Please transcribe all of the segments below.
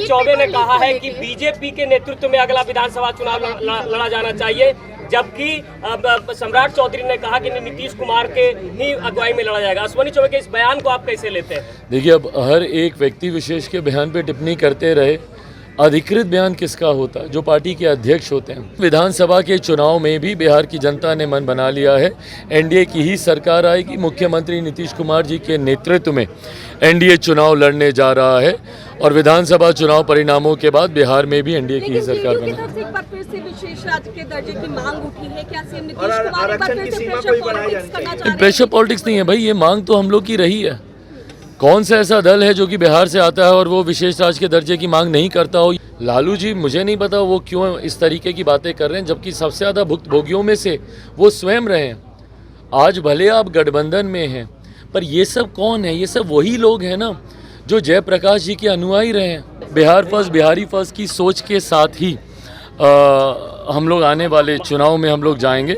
चौबे ने कहा है कि बीजेपी के नेतृत्व में अगला विधानसभा चुनाव लड़ा जाना चाहिए, जबकि सम्राट चौधरी ने कहा कि नीतीश कुमार के ही अगुवाई में लड़ा जाएगा। अश्विनी चौबे के इस बयान को आप कैसे लेते हैं? देखिए, अब हर एक व्यक्ति विशेष के बयान पे टिप्पणी करते रहे, अधिकृत बयान किसका होता है? जो पार्टी के अध्यक्ष होते हैं। विधानसभा के चुनाव में भी बिहार की जनता ने मन बना लिया है, एनडीए की ही सरकार आएगी। मुख्यमंत्री नीतीश कुमार जी के नेतृत्व में एनडीए चुनाव लड़ने जा रहा है और विधानसभा चुनाव परिणामों के बाद बिहार में भी एनडीए की ही सरकार बनेगी। विशेष राज्य के दर्जे की मांग उठी है, क्या CM Nitish Kumar pressure politics नहीं है भाई, ये मांग तो हम लोग की रही है। कौन सा ऐसा दल है जो कि बिहार से आता है और वो विशेष राज्य के दर्जे की मांग नहीं करता हो? लालू जी, मुझे नहीं पता वो क्यों इस तरीके की बातें कर रहे हैं, जबकि सबसे ज़्यादा भुक्तभोगियों में से वो स्वयं रहे हैं। आज भले आप गठबंधन में हैं, पर ये सब कौन है? ये सब वही लोग हैं ना जो जयप्रकाश जी के अनुयायी रहे हैं। बिहार फर्स्ट, बिहारी फर्स्ट की सोच के साथ ही हम लोग आने वाले चुनाव में हम लोग जाएंगे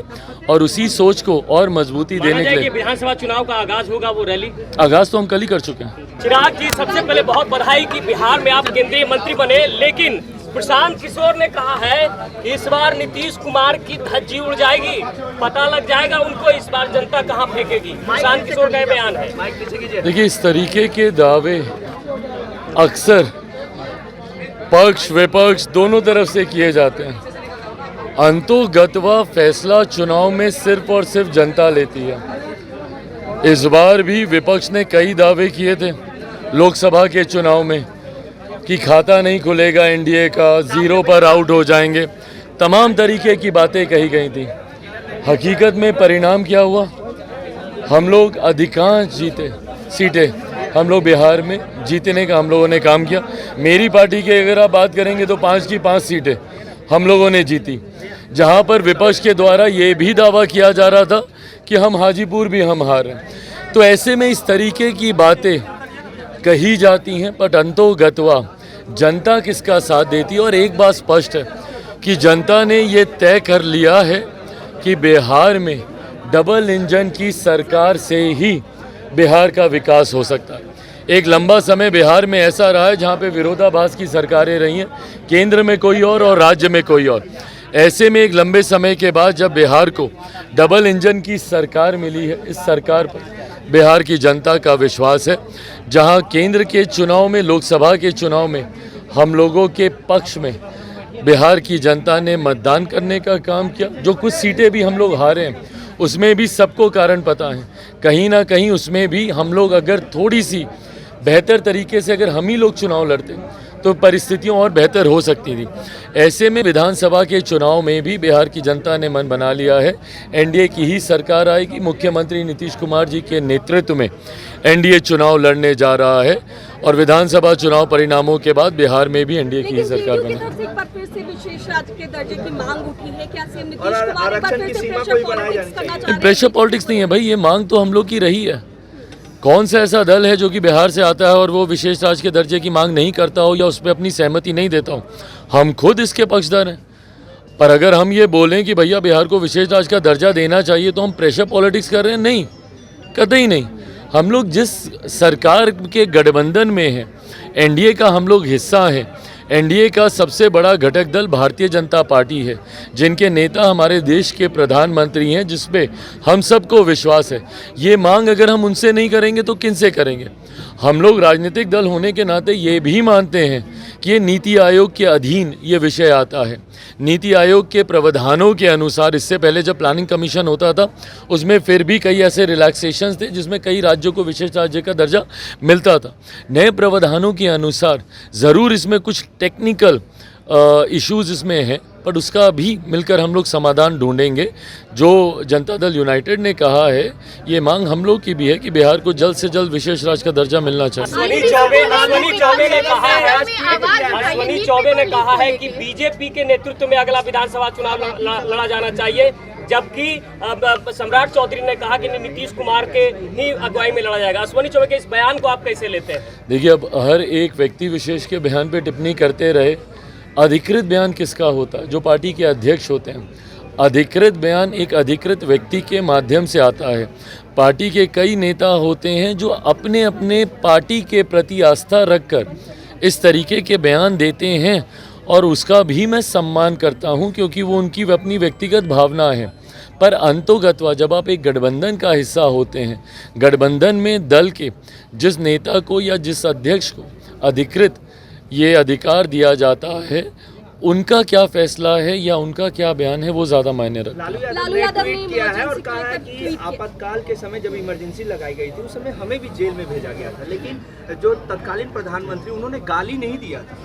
और उसी सोच को और मजबूती देने के लिए विधानसभा चुनाव का आगाज होगा। वो रैली आगाज तो हम कल ही कर चुके हैं। चिराग जी, सबसे पहले बहुत बधाई कि बिहार में आप केंद्रीय मंत्री बने, लेकिन प्रशांत किशोर ने कहा है कि इस बार नीतीश कुमार की धज्जी उड़ जाएगी, पता लग जाएगा उनको इस बार जनता कहां फेंकेगी। प्रशांत किशोर का बयान है। देखिए, इस तरीके के दावे अक्सर पक्ष विपक्ष दोनों तरफ से किए जाते हैं। अंतोगत्वा फैसला चुनाव में सिर्फ और सिर्फ जनता लेती है। इस बार भी विपक्ष ने कई दावे किए थे लोकसभा के चुनाव में कि खाता नहीं खुलेगा एनडीए का, जीरो पर आउट हो जाएंगे, तमाम तरीके की बातें कही गई थी। हकीकत में परिणाम क्या हुआ? हम लोग अधिकांश जीते सीटें, हम लोग बिहार में जीतने का हम लोगों ने काम किया। मेरी पार्टी की अगर आप बात करेंगे तो 5 की 5 सीटें हम लोगों ने जीती, जहां पर विपक्ष के द्वारा ये भी दावा किया जा रहा था कि हम हाजीपुर भी हम हार हैं। तो ऐसे में इस तरीके की बातें कही जाती हैं, पर अंतोगत्वा जनता किसका साथ देती है। और एक बात स्पष्ट है कि जनता ने ये तय कर लिया है कि बिहार में डबल इंजन की सरकार से ही बिहार का विकास हो सकता है। एक लंबा समय बिहार में ऐसा रहा है जहाँ पे विरोधाभास की सरकारें रही हैं, केंद्र में कोई और राज्य में कोई और। ऐसे में एक लंबे समय के बाद जब बिहार को डबल इंजन की सरकार मिली है, इस सरकार पर बिहार की जनता का विश्वास है। जहाँ केंद्र के चुनाव में, लोकसभा के चुनाव में हम लोगों के पक्ष में बिहार की जनता ने मतदान करने का काम किया। जो कुछ सीटें भी हम लोग हारे हैं उसमें भी सबको कारण पता है, कहीं ना कहीं उसमें भी हम लोग अगर थोड़ी सी बेहतर तरीके से अगर हम ही लोग चुनाव लड़ते तो परिस्थितियां और बेहतर हो सकती थी। ऐसे में विधानसभा के चुनाव में भी बिहार की जनता ने मन बना लिया है, एनडीए की ही सरकार आएगी। मुख्यमंत्री नीतीश कुमार जी के नेतृत्व में एनडीए चुनाव लड़ने जा रहा है और विधानसभा चुनाव परिणामों के बाद बिहार में भी एनडीए की ही सरकार बनेगी। विशेष राज्य के दर्जे की मांग उठी है, क्या CM Nitish Kumar pressure politics नहीं है भाई, ये मांग तो हम लोग की रही है। कौन सा ऐसा दल है जो कि बिहार से आता है और वो विशेष राज्य के दर्जे की मांग नहीं करता हो या उस पर अपनी सहमति नहीं देता हो? हम खुद इसके पक्षधर हैं। पर अगर हम ये बोलें कि भैया बिहार को विशेष राज्य का दर्जा देना चाहिए तो हम प्रेशर पॉलिटिक्स कर रहे हैं? नहीं, कतई नहीं। हम लोग जिस सरकार के गठबंधन में हैं, एनडीए का हम लोग हिस्सा हैं। एनडीए का सबसे बड़ा घटक दल भारतीय जनता पार्टी है, जिनके नेता हमारे देश के प्रधानमंत्री हैं, जिसपे हम सबको विश्वास है। ये मांग अगर हम उनसे नहीं करेंगे तो किन से करेंगे? हम लोग राजनीतिक दल होने के नाते ये भी मानते हैं कि ये नीति आयोग के अधीन ये विषय आता है। नीति आयोग के प्रावधानों के अनुसार इससे पहले जब प्लानिंग कमीशन होता था उसमें फिर भी कई ऐसे रिलैक्सेशंस थे जिसमें कई राज्यों को विशेष राज्य का दर्जा मिलता था। नए प्रावधानों के अनुसार ज़रूर इसमें कुछ टेक्निकल इश्यूज इसमें हैं, पर उसका भी मिलकर हम लोग समाधान ढूंढेंगे। जो जनता दल यूनाइटेड ने कहा है, ये मांग हम लोग की भी है कि बिहार को जल्द से जल्द विशेष राज्य का दर्जा मिलना चाहिए। अश्विनी चौबे ने कहा है कि बीजेपी के नेतृत्व में अगला विधानसभा चुनाव लड़ा जाना चाहिए, जबकि सम्राट चौधरी ने कहा कि नीतीश कुमार के ही अगुवाई में लड़ा जाएगा। अश्विनी चौबे के इस बयान को आप कैसे लेते हैं? देखिए, अब हर एक व्यक्ति विशेष के बयान पे टिप्पणी करते रहे, अधिकृत बयान किसका होता है? जो पार्टी के अध्यक्ष होते हैं। अधिकृत बयान एक अधिकृत व्यक्ति के माध्यम से आता है। पार्टी के कई नेता होते हैं जो अपने अपने पार्टी के प्रति आस्था रखकर इस तरीके के बयान देते हैं, और उसका भी मैं सम्मान करता हूं क्योंकि वो उनकी अपनी व्यक्तिगत भावना है। पर अंतोगत्वा जब आप एक गठबंधन का हिस्सा होते हैं, गठबंधन में दल के जिस नेता को या जिस अध्यक्ष को अधिकृत ये अधिकार दिया जाता है, उनका क्या फैसला है या उनका क्या बयान है वो ज़्यादा मायने रखता है। लालू यादव ने ट्वीट किया है और कहा है कि आपातकाल के समय जब इमरजेंसी लगाई गई थी उस समय हमें भी जेल में भेजा गया था, लेकिन जो तत्कालीन प्रधानमंत्री उन्होंने गाली नहीं दिया था।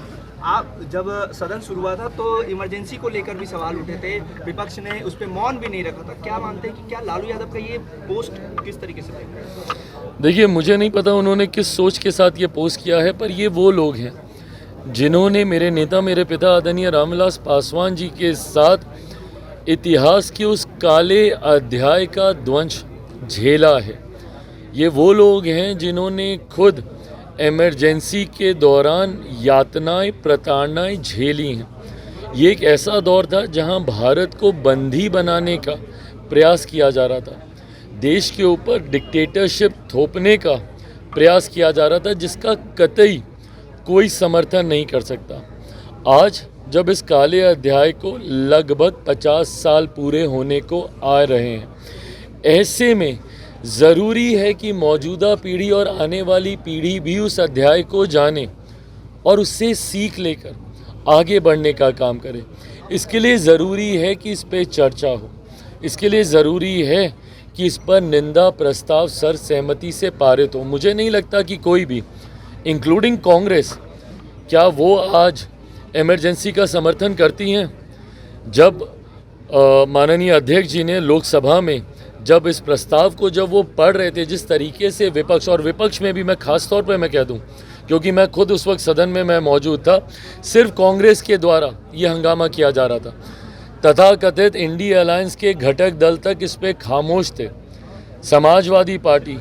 आप जब सदन शुरू हुआ था तो इमरजेंसी को लेकर भी सवाल उठे थे, विपक्ष ने उस पर मौन भी नहीं रखा था। क्या मानते हैं कि क्या लालू यादव का ये पोस्ट किस तरीके से देख रहे हैं? देखिए, मुझे नहीं पता उन्होंने किस सोच के साथ ये पोस्ट किया है, पर ये वो लोग हैं जिन्होंने मेरे नेता, मेरे पिता आदरणीय रामविलास पासवान जी के साथ इतिहास के उस काले अध्याय का ध्वंस झेला है। ये वो लोग हैं जिन्होंने खुद इमरजेंसी के दौरान यातनाएं, प्रताड़नाएं झेली हैं। ये एक ऐसा दौर था जहां भारत को बंदी बनाने का प्रयास किया जा रहा था, देश के ऊपर डिक्टेटरशिप थोपने का प्रयास किया जा रहा था, जिसका कतई कोई समर्थन नहीं कर सकता। आज जब इस काले अध्याय को लगभग 50 साल पूरे होने को आ रहे हैं, ऐसे में ज़रूरी है कि मौजूदा पीढ़ी और आने वाली पीढ़ी भी उस अध्याय को जाने और उससे सीख लेकर आगे बढ़ने का काम करे। इसके लिए ज़रूरी है कि इस पे चर्चा हो, इसके लिए ज़रूरी है कि इस पर निंदा प्रस्ताव सर्वसहमति से पारित हो। मुझे नहीं लगता कि कोई भी, इंक्लूडिंग कांग्रेस, क्या वो आज इमरजेंसी का समर्थन करती हैं। जब माननीय अध्यक्ष जी ने लोकसभा में जब इस प्रस्ताव को जब वो पढ़ रहे थे, जिस तरीके से विपक्ष, और विपक्ष में भी मैं खास तौर पे मैं कह दूं क्योंकि मैं खुद उस वक्त सदन में मैं मौजूद था, सिर्फ कांग्रेस के द्वारा ये हंगामा किया जा रहा था। तथाकथित इंडिया अलायंस के घटक दल तक इस पे खामोश थे। समाजवादी पार्टी,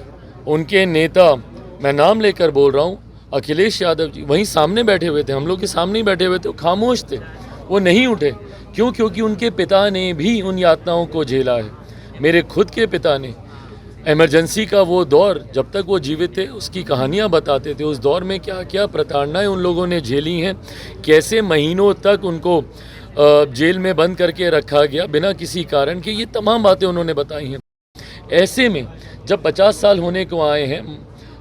उनके नेता, मैं नाम लेकर बोल रहा हूँ, अखिलेश यादव जी वहीं सामने बैठे हुए थे, हम लोग के सामने ही बैठे हुए थे, वो खामोश थे, वो नहीं उठे। क्यों? क्योंकि उनके पिता ने भी उन यातनाओं को झेला है। मेरे खुद के पिता ने इमरजेंसी का वो दौर, जब तक वो जीवित थे, उसकी कहानियाँ बताते थे। उस दौर में क्या क्या प्रताड़नाएं उन लोगों ने झेली हैं, कैसे महीनों तक उनको जेल में बंद करके रखा गया बिना किसी कारण के, ये तमाम बातें उन्होंने बताई हैं। ऐसे में जब 50 साल होने को आए हैं,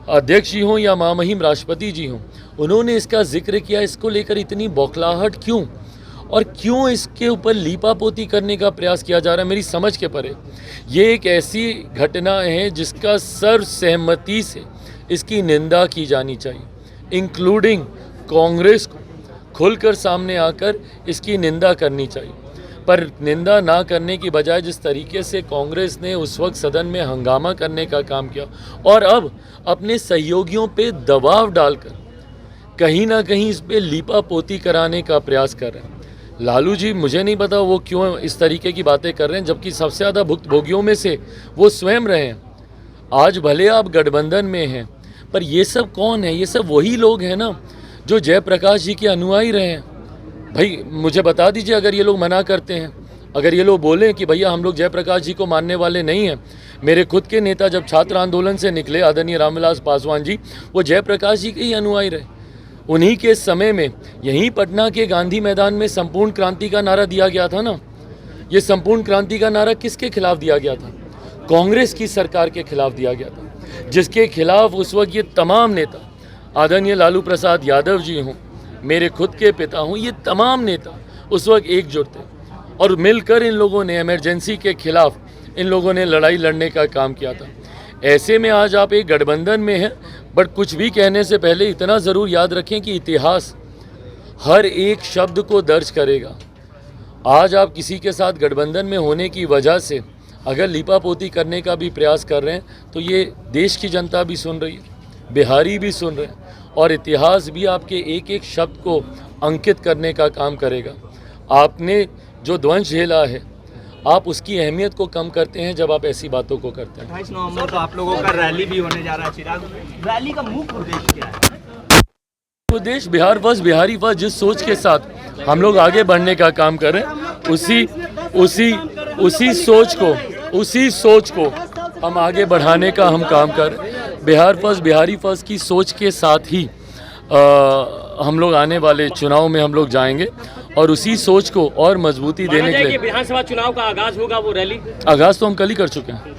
अध्यक्ष जी हों या महामहिम राष्ट्रपति जी हों, उन्होंने इसका जिक्र किया। इसको लेकर इतनी बौखलाहट क्यों, और क्यों इसके ऊपर लीपापोती करने का प्रयास किया जा रहा है, मेरी समझ के परे। ये एक ऐसी घटना है जिसका सर्वसहमति से इसकी निंदा की जानी चाहिए, इंक्लूडिंग कांग्रेस को खुलकर सामने आकर इसकी निंदा करनी चाहिए। पर निंदा ना करने की बजाय जिस तरीके से कांग्रेस ने उस वक्त सदन में हंगामा करने का काम किया और अब अपने सहयोगियों पे दबाव डालकर कहीं ना कहीं इस पे लीपापोती कराने का प्रयास कर रहे हैं। लालू जी, मुझे नहीं पता वो क्यों इस तरीके की बातें कर रहे हैं, जबकि सबसे ज़्यादा भुक्तभोगियों में से वो स्वयं रहे हैं। आज भले आप गठबंधन में हैं, पर ये सब कौन है? ये सब वही लोग हैं ना जो जयप्रकाश जी के अनुयायी रहे हैं। भाई मुझे बता दीजिए, अगर ये लोग मना करते हैं, अगर ये लोग बोलें कि भैया हम लोग जयप्रकाश जी को मानने वाले नहीं हैं। मेरे खुद के नेता जब छात्र आंदोलन से निकले, आदरणीय रामविलास पासवान जी, वो जयप्रकाश जी के ही अनुयायी रहे। उन्हीं के समय में यहीं पटना के गांधी मैदान में संपूर्ण क्रांति का नारा दिया गया था ना। ये संपूर्ण क्रांति का नारा किसके खिलाफ दिया गया था? कांग्रेस की सरकार के खिलाफ दिया गया था, जिसके खिलाफ उस वक्त ये तमाम नेता, आदरणीय लालू प्रसाद यादव जी हों, मेरे खुद के पिता हों, ये तमाम नेता उस वक्त एकजुट थे और मिलकर इन लोगों ने इमरजेंसी के खिलाफ इन लोगों ने लड़ाई लड़ने का काम किया था। ऐसे में आज आप एक गठबंधन में हैं, बट कुछ भी कहने से पहले इतना ज़रूर याद रखें कि इतिहास हर एक शब्द को दर्ज करेगा। आज आप किसी के साथ गठबंधन में होने की वजह से अगर लीपापोती करने का भी प्रयास कर रहे हैं तो ये देश की जनता भी सुन रही है, बिहारी भी सुन रहे हैं, और इतिहास भी आपके एक एक शब्द को अंकित करने का काम करेगा। आपने जो ध्वंस झेला है, आप उसकी अहमियत को कम करते हैं जब आप ऐसी बातों को करते हैं। 28 नवंबर को आप लोगों का रैली भी होने जा रहा है। चिराग, रैली का मुख्य उद्देश्य क्या है? उद्देश्य बिहार फर्स्ट, बिहारी फर्स्ट, जिस सोच के साथ हम लोग आगे बढ़ने का काम करें, उसी सोच को हम आगे बढ़ाने का हम काम करें। बिहार फर्स्ट, बिहारी फर्स्ट की सोच के साथ ही हम लोग आने वाले चुनाव में हम लोग जाएंगे और उसी सोच को और मजबूती माना देने जाए के कि लिए विधानसभा चुनाव का आगाज होगा वो रैली। आगाज़ तो हम कल ही कर चुके हैं।